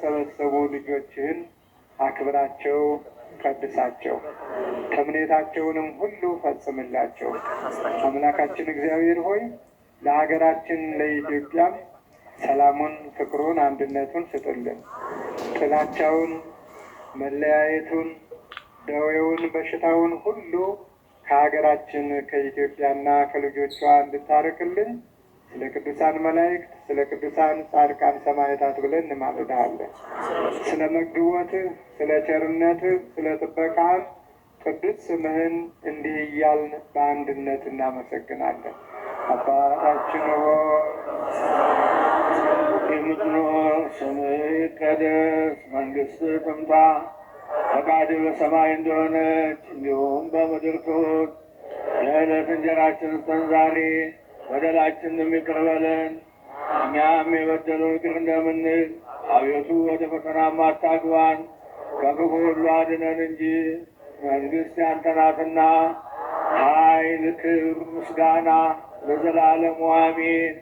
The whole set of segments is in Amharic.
የተሰበሰቡ ልጆችህን አክብራቸው፣ ቀድሳቸው፣ ተምኔታቸውንም ሁሉ ፈጽምላቸው። አምላካችን እግዚአብሔር ሆይ ለሀገራችን ለኢትዮጵያም ሰላሙን፣ ፍቅሩን፣ አንድነቱን ስጥልን። ጥላቻውን፣ መለያየቱን፣ ደዌውን፣ በሽታውን ሁሉ ከሀገራችን ከኢትዮጵያና ከልጆቿ እንድታርቅልን ስለ ቅዱሳን መላእክት፣ ስለ ቅዱሳን ጻድቃን ሰማዕታት ብለን እንማልድሃለን። ስለ መግቦትህ፣ ስለ ቸርነትህ፣ ስለ ጥበቃህ ቅዱስ ስምህን እንዲህ እያልን በአንድነት እናመሰግናለን። አባታችን ሆይ የምትኖር፣ ስምህ ይቀደስ፣ መንግሥትህ ትምጣ፣ ፈቃድህ በሰማይ እንደሆነች እንዲሁም በምድር ትሁን። የዕለት እንጀራችንን ስጠን ዛሬ፣ በደላችንን ይቅር በለን እኛም የበደሉንን ይቅር እንደምንል። አቤቱ ወደ ፈተናም አታግባን፣ ከክፉ ሁሉ አድነን እንጂ መንግሥት ያንተ ናትና፣ ኃይል፣ ክብር፣ ምስጋና ለዘላለሙ አሜን።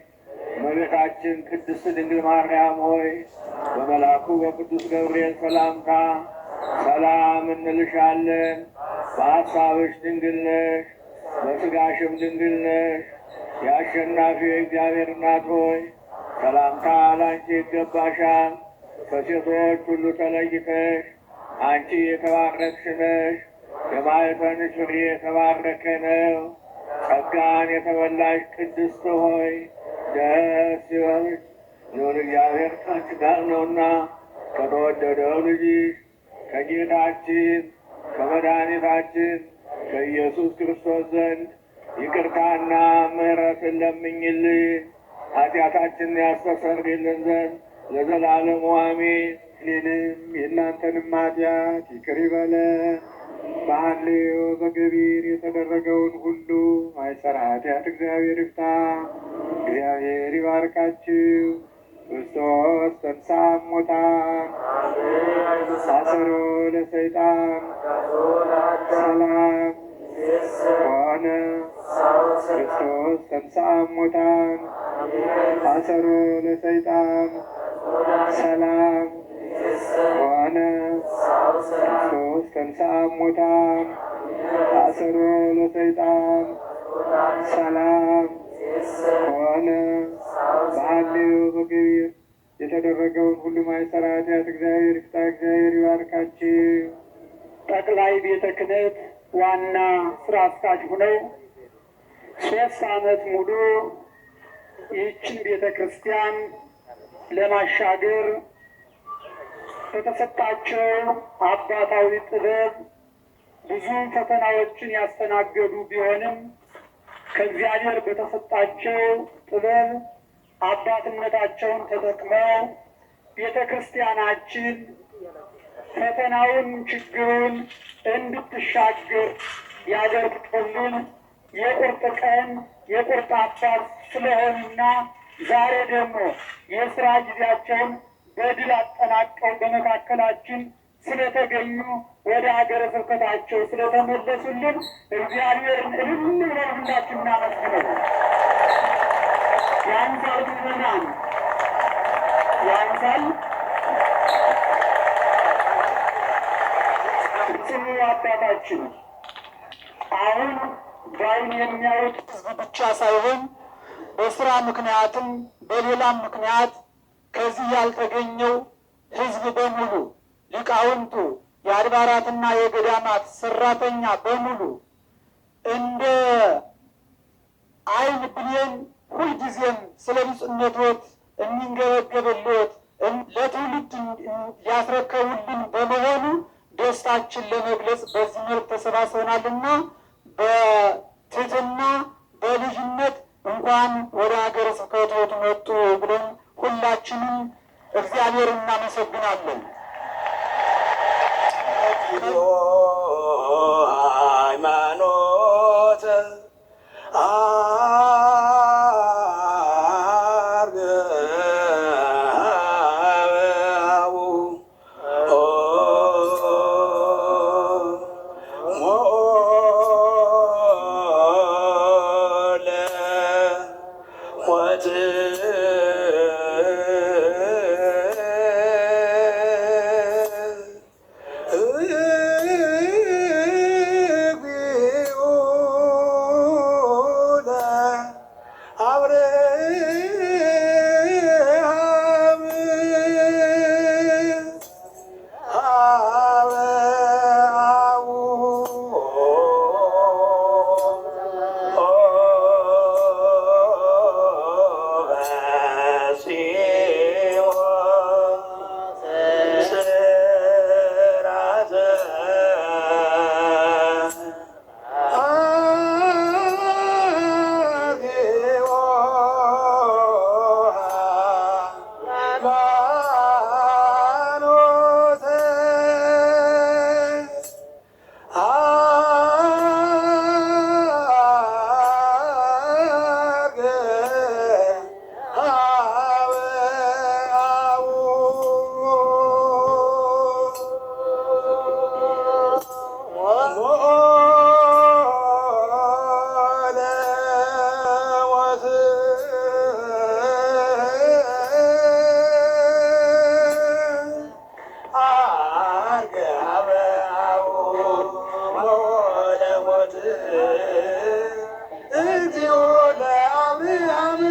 እመቤታችን ቅድስት ድንግል ማርያም ሆይ በመልአኩ በቅዱስ ገብርኤል ሰላምታ ሰላም እንልሻለን። በሐሳብሽ ድንግል ነሽ፣ በሥጋሽም ድንግል ነሽ። የአሸናፊው የእግዚአብሔር እናት ሆይ ሰላምታ ላንቺ ይገባሻል። ከሴቶች ሁሉ ተለይተሽ አንቺ የተባረክሽ ነሽ። የማኅፀንሽ ፍሬ የተባረከ ነው። ጸጋን የተመላሽ ቅድስት ሆይ ደስ ይበልሽ፣ ልዑል እግዚአብሔር ከአንቺ ጋር ነውና ከተወደደው ልጅሽ ከጌታችን ከመድኃኒታችን ከኢየሱስ ክርስቶስ ዘንድ ይቅርታና ምሕረትን ለምኝልን ኃጢአታችንን ያስተሰርይልን ዘንድ ለዘላለሙ አሜን። እኔንም የእናንተንም ኃጢአት ይቅር ይበለን። በሐሌው በገቢር የተደረገውን ሁሉ ማይሰራ ኃጢአት እግዚአብሔር ይፍታ። እግዚአብሔር ይባርካችሁ። ክርስቶስ ተንሥአ እሙታን አሰሮ ለሰይጣን ሰላም ሆነ። ክርስቶስ ተንሥአ እሙታን አሰሮ ለሰይጣን ሰላም ሆነ። ክርስቶስ ተንሥአ እሙታን አሰሮ ለሰይጣን ሰላም ሆነ። በሐሌው በገቢር የተደረገውን ሁሉ ማይሰራ ኃጢአት እግዚአብሔር ይፍታ። እግዚአብሔር ይባርካችሁ። ጠቅላይ ቤተ ክህነት ዋና ስራ አስኪያጅ ሆነው 3 ዓመት ሙሉ ይህችን ቤተ ክርስቲያን ለማሻገር በተሰጣቸው አባታዊ ጥበብ ብዙ ፈተናዎችን ያስተናገዱ ቢሆንም ከእግዚአብሔር በተሰጣቸው ጥበብ አባትነታቸውን ተጠቅመው ቤተ ክርስቲያናችን ፈተናውን፣ ችግሩን እንድትሻገር ያደርጉልን የቁርጥ ቀን የቁርጥ አባት ስለሆኑና ዛሬ ደግሞ የስራ ጊዜያቸውን በድል አጠናቀው በመካከላችን ስለተገኙ ወደ ሀገረ ስብከታቸው ስለተመለሱልን እግዚአብሔርን እልል ብለን ሁላችን እናመስግነው። ያንሳል ምዕመናን፣ ያንሳል። ጽኑ አባታችን አሁን በዓይን የሚያዩት ሕዝብ ብቻ ሳይሆን በስራ ምክንያትም በሌላም ምክንያት ከዚህ ያልተገኘው ሕዝብ በሙሉ ሊቃውንቱ፣ የአድባራትና የገዳማት ሰራተኛ በሙሉ እንደ ዓይን ብሌን ሁልጊዜም ስለ ብፁዕነትዎት የሚንገበገብልዎት ለትውልድ ሊያስረከቡልን በመሆኑ ደስታችን ለመግለጽ በዚህ መልክ ተሰባስበናልና በትህትና በልጅነት እንኳን ወደ ሀገረ ስብከቱ መጡ ብለን ሁላችንም እግዚአብሔር እናመሰግናለን። ሃይማኖት እግዚኦ ለአብርሃም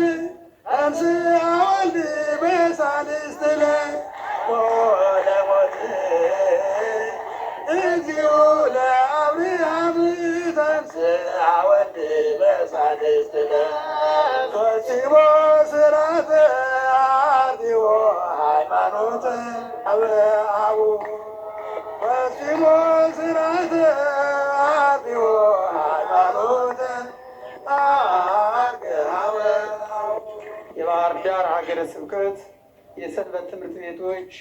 አንሥአ ወልድ በሳልስት ለሞት እግዚኦ ለአብርሃም ተንሥአ ወልድ በሳልስት ፈጽሞ ሥርዓተ አርዲኦ ሃይማኖተ አብርሃሙ ፈጽሞ ሥርዓተ አርዲኦ ሃይማኖተ አብርሃሙ። የባህር ዳር ሀገረ ስብከት የሰንበት ትምህርት ቤቶች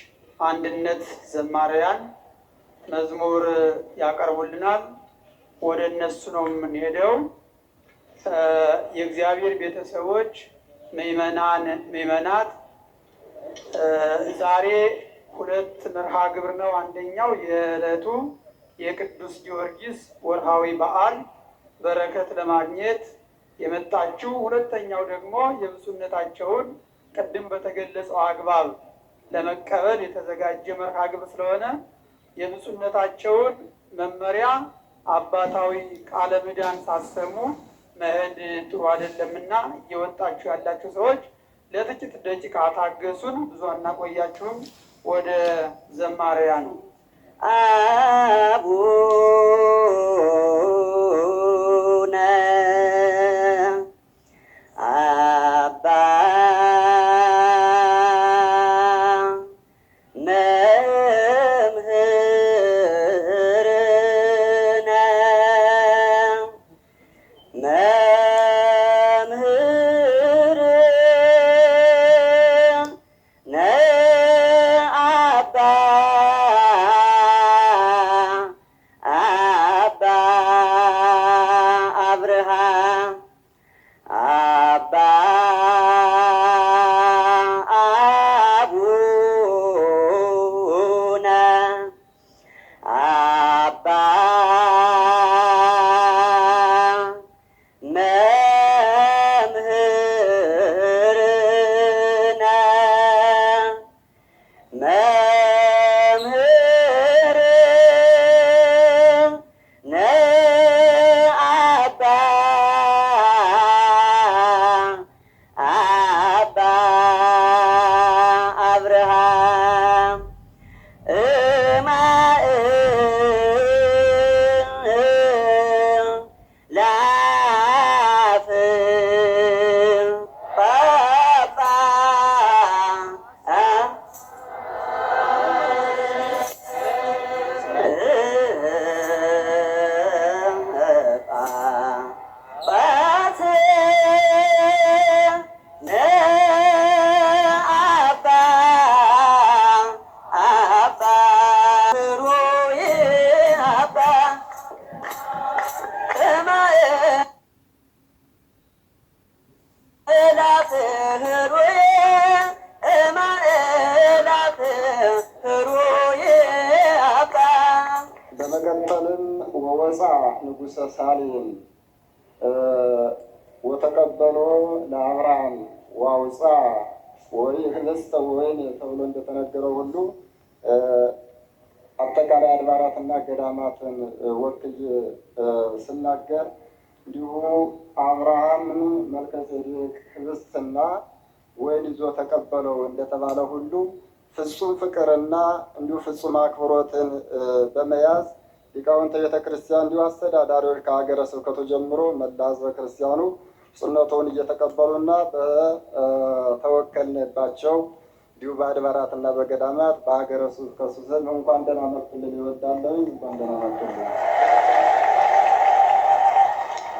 አንድነት ዘማሪያን መዝሙር ያቀርቡልናል። ወደ እነሱ ነው የምንሄደው። የእግዚአብሔር ቤተሰቦች ምእመናት፣ ዛሬ ሁለት መርሃ ግብር ነው። አንደኛው የዕለቱ የቅዱስ ጊዮርጊስ ወርሃዊ በዓል በረከት ለማግኘት የመጣችው፣ ሁለተኛው ደግሞ የብፁዕነታቸውን ቅድም በተገለጸው አግባብ ለመቀበል የተዘጋጀ መርሃ ግብር ስለሆነ የብፁዕነታቸውን መመሪያ አባታዊ ቃለ ምዕዳን ሳሰሙ መሄድ ጥሩ አይደለምና እየወጣችሁ ያላችሁ ሰዎች ለጥቂት ደቂቃ ታገሱን። ብዙ አናቆያችሁም። ወደ ዘማሪያ ነው። አቡነ አባ መምህርነ በመቀጠልም ወወፃ ንጉሠ ሳሌም ወተቀበሎ ለአብርሃም ዋውፃ ወይ ህልስተ ወይን ተብሎ እንደተነገረው ሁሉ አጠቃላይ አድባራትና ገዳማትን ወክዬ ስናገር እንዲሁ አብርሃምን መልከጼዴቅ ህብስትና ወይን ይዞ ተቀበለው እንደተባለ ሁሉ ፍጹም ፍቅርና እንዲሁ ፍጹም አክብሮትን በመያዝ ሊቃውንተ ቤተ ክርስቲያን እንዲሁ አስተዳዳሪዎች ከሀገረ ስብከቱ ጀምሮ መላ ሕዝበ ክርስቲያኑ ጽነቱን እየተቀበሉና በተወከልንባቸው እንዲሁ በአድባራትና በገዳማት በሀገረ ስብከቱ ስም እንኳን ደህና መጡልን ይወዳለሁ። እንኳን ደህና መጡልን።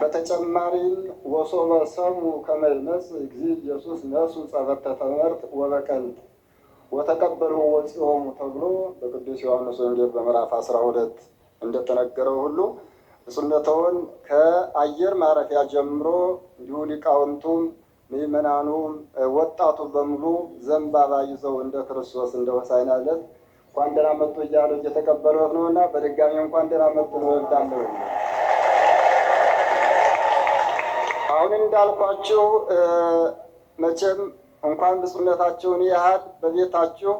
በተጨማሪም ወሶበ ሰሙ ከመ ይመጽእ እግዚእ ኢየሱስ ነሱ ጸበተ ትምህርት ወበቀልጥ ወተቀበሉ ወፂኦሙ ተብሎ በቅዱስ ዮሐንስ ወንጌል በምዕራፍ 12 እንደተነገረው ሁሉ ብፁዕነትዎን ከአየር ማረፊያ ጀምሮ እንዲሁ ሊቃውንቱም ምእመናኑም ወጣቱ በሙሉ ዘንባባ ይዘው እንደ ክርስቶስ እንደ ሆሳዕና ዕለት እንኳን ደህና መጡ እያሉ እየተቀበሉት ነው እና በድጋሚ እንኳን ደህና መጡ እወዳለሁ። አሁን እንዳልኳቸው መቼም እንኳን ብፁዕነታቸውን ያህል በቤታችሁ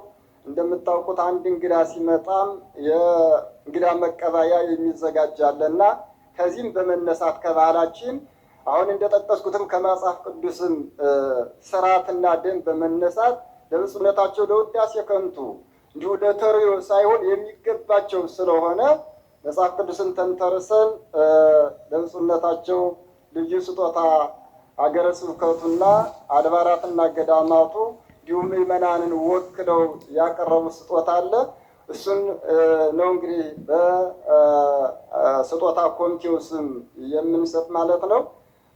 እንደምታውቁት አንድ እንግዳ ሲመጣም የእንግዳ መቀበያ የሚዘጋጃለና ከዚህም በመነሳት ከባህላችን አሁን እንደጠቀስኩትም ከመጽሐፍ ቅዱስም ስርዓትና ደንብ በመነሳት ለብፁዕነታቸው ለውዳሴ ከንቱ እንዲሁ ለተሪዮ ሳይሆን የሚገባቸው ስለሆነ መጽሐፍ ቅዱስን ተንተርሰን ለብፁዕነታቸው ልዩ ስጦታ ሀገረ ስብከቱና አድባራትና ገዳማቱ እንዲሁም ምዕመናንን ወክለው ያቀረቡ ስጦታ አለ። እሱን ነው እንግዲህ በስጦታ ኮሚቴው ስም የምንሰጥ ማለት ነው።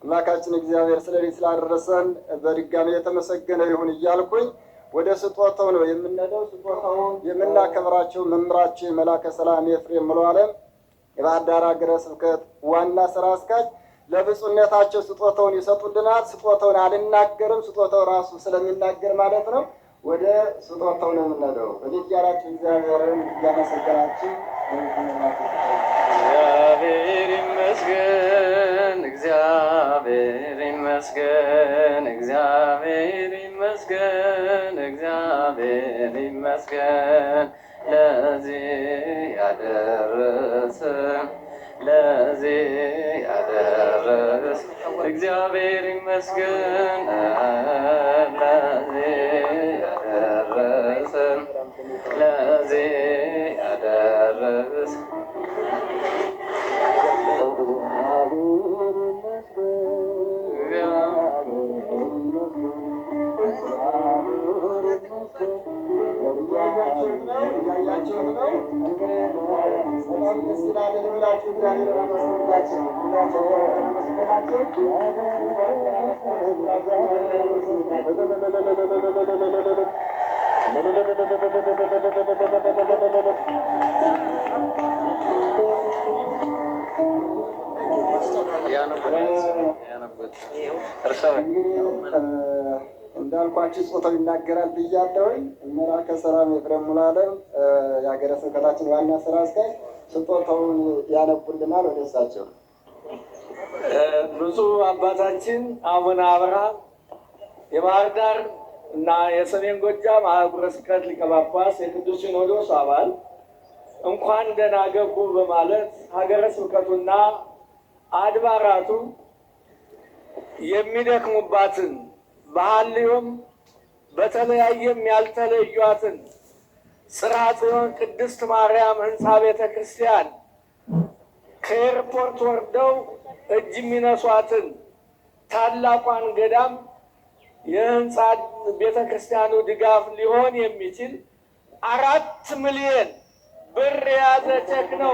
አምላካችን እግዚአብሔር ስለዚህ ስላደረሰን በድጋሚ የተመሰገነ ይሁን እያልኩኝ ወደ ስጦታው ነው የምንሄደው። ስጦታውን የምናከብራቸው መምህራችን መላከ ሰላም ኤፍሬም ሙሉዓለም የባህር ዳር ሀገረ ስብከት ዋና ስራ አስኪያጅ ለብፁዕነታቸው ስጦታውን ይሰጡልናል። ስጦታውን አልናገርም፣ ስጦታው ራሱ ስለሚናገር ማለት ነው። ወደ ስጦታው ነው የምንሄደው። እዚህ ያላችሁ እግዚአብሔርን እያመሰገናችሁ እግዚአብሔር ይመስገን፣ እግዚአብሔር ይመስገን፣ እግዚአብሔር ይመስገን፣ እግዚአብሔር ይመስገን ለዚህ ያደረሰን ለዚህ ያደረሰን እግዚአብሔር ይመስገን ለዚህ ያደረሰን ለዚህ ያደረሰን እንዳልኳችሁ ስጦታው ይናገራል ብያለሁኝ። መላከ ሰላም ኤፍሬም ሙሉዓለም የሀገረ ስብከታችን ዋና ስራ አስኪያጅ ስጦታውን ያነቡልናል። ወደ እሳቸው። ብፁዕ አባታችን አቡነ አብርሃም የባህር ዳር እና የሰሜን ጎጃም ሀገረ ስብከት ሊቀ ጳጳስ የቅዱስ ሲኖዶስ አባል እንኳን ደህና ገቡ በማለት ሀገረ ስብከቱና አድባራቱ የሚደክሙባትን በሐልዮም በተለያየም ያልተለዩዋትን ጽርሐ ጽዮን ቅድስት ማርያም ህንፃ ቤተ ክርስቲያን ከኤርፖርት ወርደው እጅ የሚነሷትን ታላቋን ገዳም የህንፃ ቤተ ክርስቲያኑ ድጋፍ ሊሆን የሚችል 4 ሚሊዮን ብር የያዘ ቼክ ነው።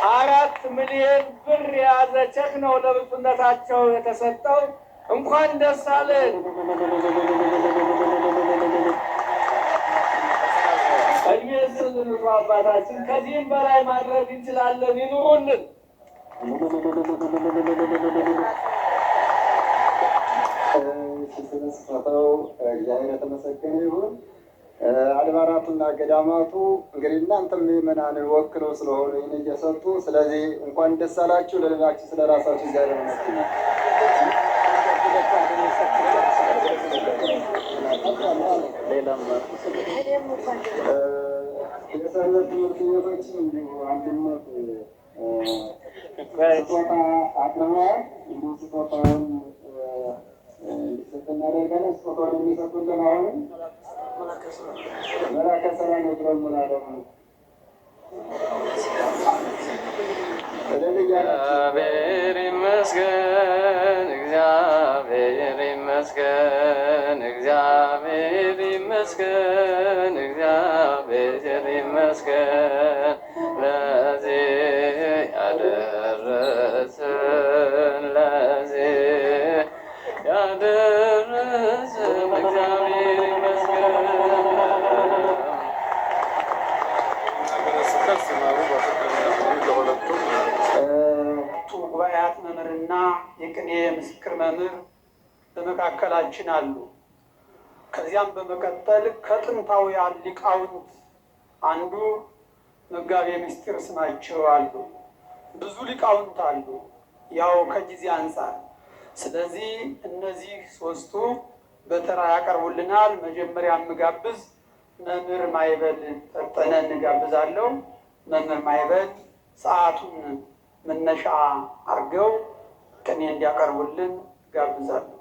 4 ሚሊዮን ብር የያዘ ቼክ ነው ለብፁዕነታቸው የተሰጠው። እንኳን ደስ አለን። እድሜ ይስጥልን አባታችን። ከዚህም በላይ ማድረግ እንችላለን። ይኑሩልን። ስጦታው እግዚአብሔር የተመሰገነ ይሁን። አድባራቱና ገዳማቱ እንግዲህ እናንተም ምዕመናንን ወክለው ስለሆኑ ይህን እየሰጡ ስለዚህ እንኳን ደስ አላችሁ። ለሌላችሁ ስለ ራሳችሁ እግዚአብሔር ይመስገን። የሰንበት ትምህርት ቤቶችም እንዲሁ አንድነት ስጦታ አቅርበዋል። እንዲሁ ስጦታውን እንዲሰጥ እናደርጋለን። ስጦታውን የሚሰጡልን አሁንም መላከ ሰላም ኤፍሬም ሙሉዓለም እግዚአብሔር ይመስገን፣ እግዚአብሔር ይመስገን፣ እግዚአብሔር ይመስገን፣ እግዚአብሔር ይመስገን ለዚህ ያደረሰን ለዚህ ያደረሰን እግዚአብሔር ይመስገን። ጉባኤያት መምህርና የቅኔ ምስክር መምህር በመካከላችን አሉ። ከዚያም በመቀጠል ከጥንታውያን ሊቃውንት አንዱ መጋቤ ምስጢር ስማቸው አሉ። ብዙ ሊቃውንት አሉ ያው ከጊዜ አንጻር። ስለዚህ እነዚህ ሶስቱ በተራ ያቀርቡልናል። መጀመሪያ የምጋብዝ መምህር ማይበል ፈጠነ እንጋብዛለሁ። መምህር ማይበል ሰዓቱን መነሻ አድርገው ቅኔ እንዲያቀርቡልን ጋብዛለሁ።